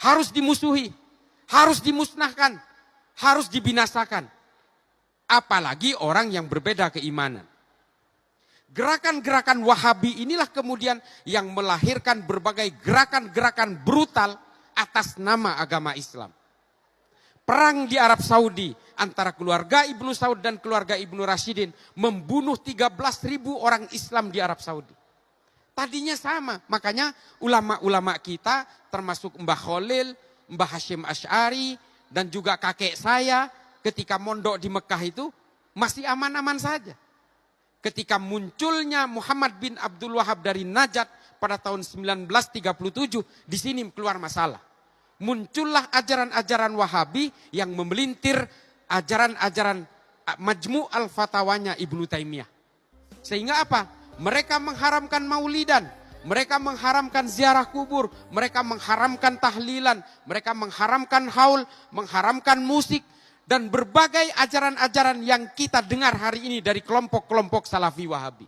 harus dimusuhi, harus dimusnahkan, harus dibinasakan. Apalagi orang yang berbeda keimanan. Gerakan-gerakan Wahabi inilah kemudian yang melahirkan berbagai gerakan-gerakan brutal atas nama agama Islam. Perang di Arab Saudi antara keluarga Ibnu Saud dan keluarga Ibnu Rashidin membunuh 13.000 orang Islam di Arab Saudi. Tadinya sama, makanya ulama-ulama kita termasuk Mbah Khalil, Mbah Hashim Asy'ari dan juga kakek saya ketika mondok di Mekah itu masih aman-aman saja. Ketika munculnya Muhammad bin Abdul Wahab dari Najat pada tahun 1937, di sini keluar masalah. Muncullah ajaran-ajaran Wahabi yang memelintir ajaran-ajaran Majmu' al-Fatawanya Ibnu Taimiyah. Sehingga apa? Mereka mengharamkan maulidan, mereka mengharamkan ziarah kubur, mereka mengharamkan tahlilan, mereka mengharamkan haul, mengharamkan musik, dan berbagai ajaran-ajaran yang kita dengar hari ini dari kelompok-kelompok Salafi Wahabi.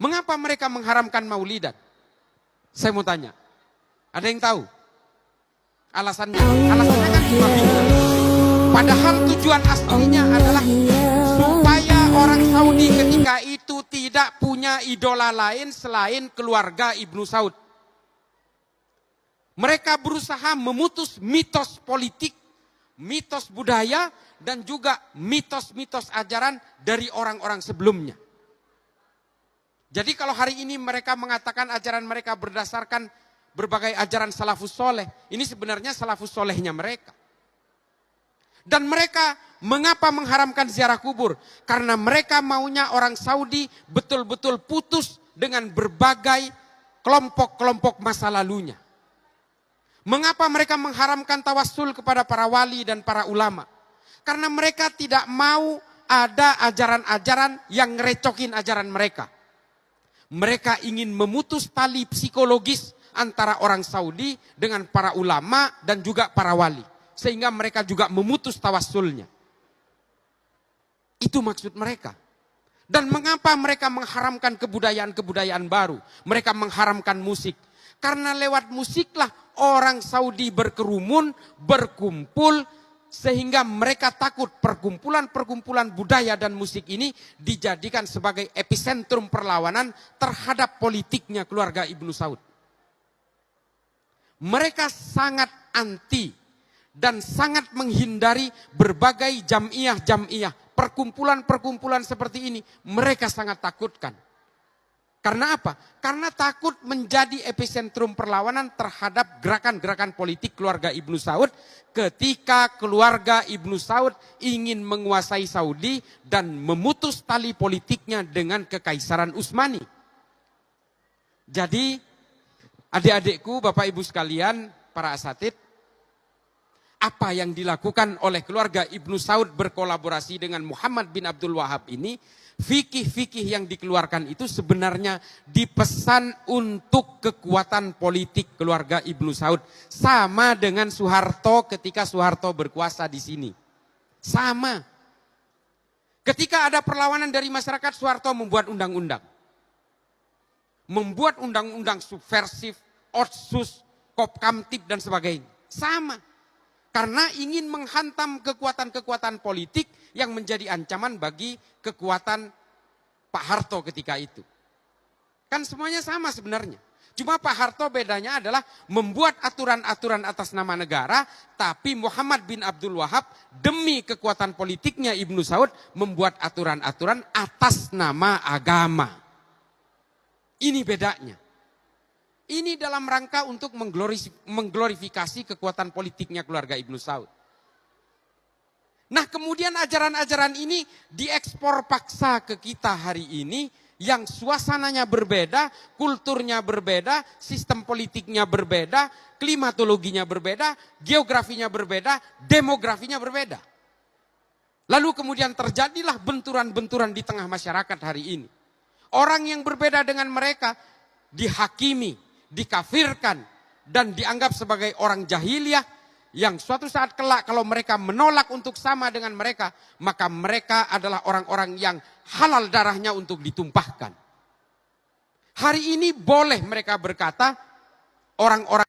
Mengapa mereka mengharamkan maulidan? Saya mau tanya, ada yang tahu? Alasannya kan cuma padahal tujuan aslinya adalah supaya orang Saudi ketika itu tidak punya idola lain selain keluarga Ibnu Saud. Mereka berusaha memutus mitos politik, mitos budaya, dan juga mitos-mitos ajaran dari orang-orang sebelumnya. Jadi kalau hari ini mereka mengatakan ajaran mereka berdasarkan berbagai ajaran salafus soleh, ini sebenarnya salafus solehnya mereka. Dan mereka mengapa mengharamkan ziarah kubur? Karena mereka maunya orang Saudi betul-betul putus dengan berbagai kelompok-kelompok masa lalunya. Mengapa mereka mengharamkan tawassul kepada para wali dan para ulama? Karena mereka tidak mau ada ajaran-ajaran yang ngerecokin ajaran mereka. Mereka ingin memutus tali psikologis antara orang Saudi dengan para ulama dan juga para wali. Sehingga mereka juga memutus tawassulnya. Itu maksud mereka. Dan mengapa mereka mengharamkan kebudayaan-kebudayaan baru? Mereka mengharamkan musik. Karena lewat musiklah orang Saudi berkerumun, berkumpul, sehingga mereka takut perkumpulan-perkumpulan budaya dan musik ini dijadikan sebagai epicentrum perlawanan terhadap politiknya keluarga Ibnu Saud. Mereka sangat anti dan sangat menghindari berbagai jamiah-jamiah, perkumpulan-perkumpulan seperti ini. Mereka sangat takutkan. Karena apa? Karena takut menjadi epicentrum perlawanan terhadap gerakan-gerakan politik keluarga Ibnu Saud ketika keluarga Ibnu Saud ingin menguasai Saudi dan memutus tali politiknya dengan Kekaisaran Utsmani. Jadi adik-adikku, Bapak Ibu sekalian, para asatid, apa yang dilakukan oleh keluarga Ibnu Saud berkolaborasi dengan Muhammad bin Abdul Wahab ini, fikih-fikih yang dikeluarkan itu sebenarnya dipesan untuk kekuatan politik keluarga Ibnu Saud. Sama dengan Soeharto ketika Soeharto berkuasa di sini. Sama. Ketika ada perlawanan dari masyarakat, Soeharto membuat undang-undang. Membuat undang-undang subversif, Otsus, Kopkamtib dan sebagainya. Sama. Karena ingin menghantam kekuatan-kekuatan politik yang menjadi ancaman bagi kekuatan Pak Harto ketika itu. Kan semuanya sama sebenarnya. Cuma Pak Harto bedanya adalah membuat aturan-aturan atas nama negara, tapi Muhammad bin Abdul Wahab demi kekuatan politiknya Ibnu Saud membuat aturan-aturan atas nama agama. Ini bedanya. Ini dalam rangka untuk mengglorifikasi kekuatan politiknya keluarga Ibnu Saud. Nah, kemudian ajaran-ajaran ini diekspor paksa ke kita hari ini yang suasananya berbeda, kulturnya berbeda, sistem politiknya berbeda, klimatologinya berbeda, geografinya berbeda, demografinya berbeda. Lalu kemudian terjadilah benturan-benturan di tengah masyarakat hari ini. Orang yang berbeda dengan mereka dihakimi, dikafirkan, dan dianggap sebagai orang jahiliyah yang suatu saat kelak kalau mereka menolak untuk sama dengan mereka, maka mereka adalah orang-orang yang halal darahnya untuk ditumpahkan. Hari ini boleh mereka berkata orang-orang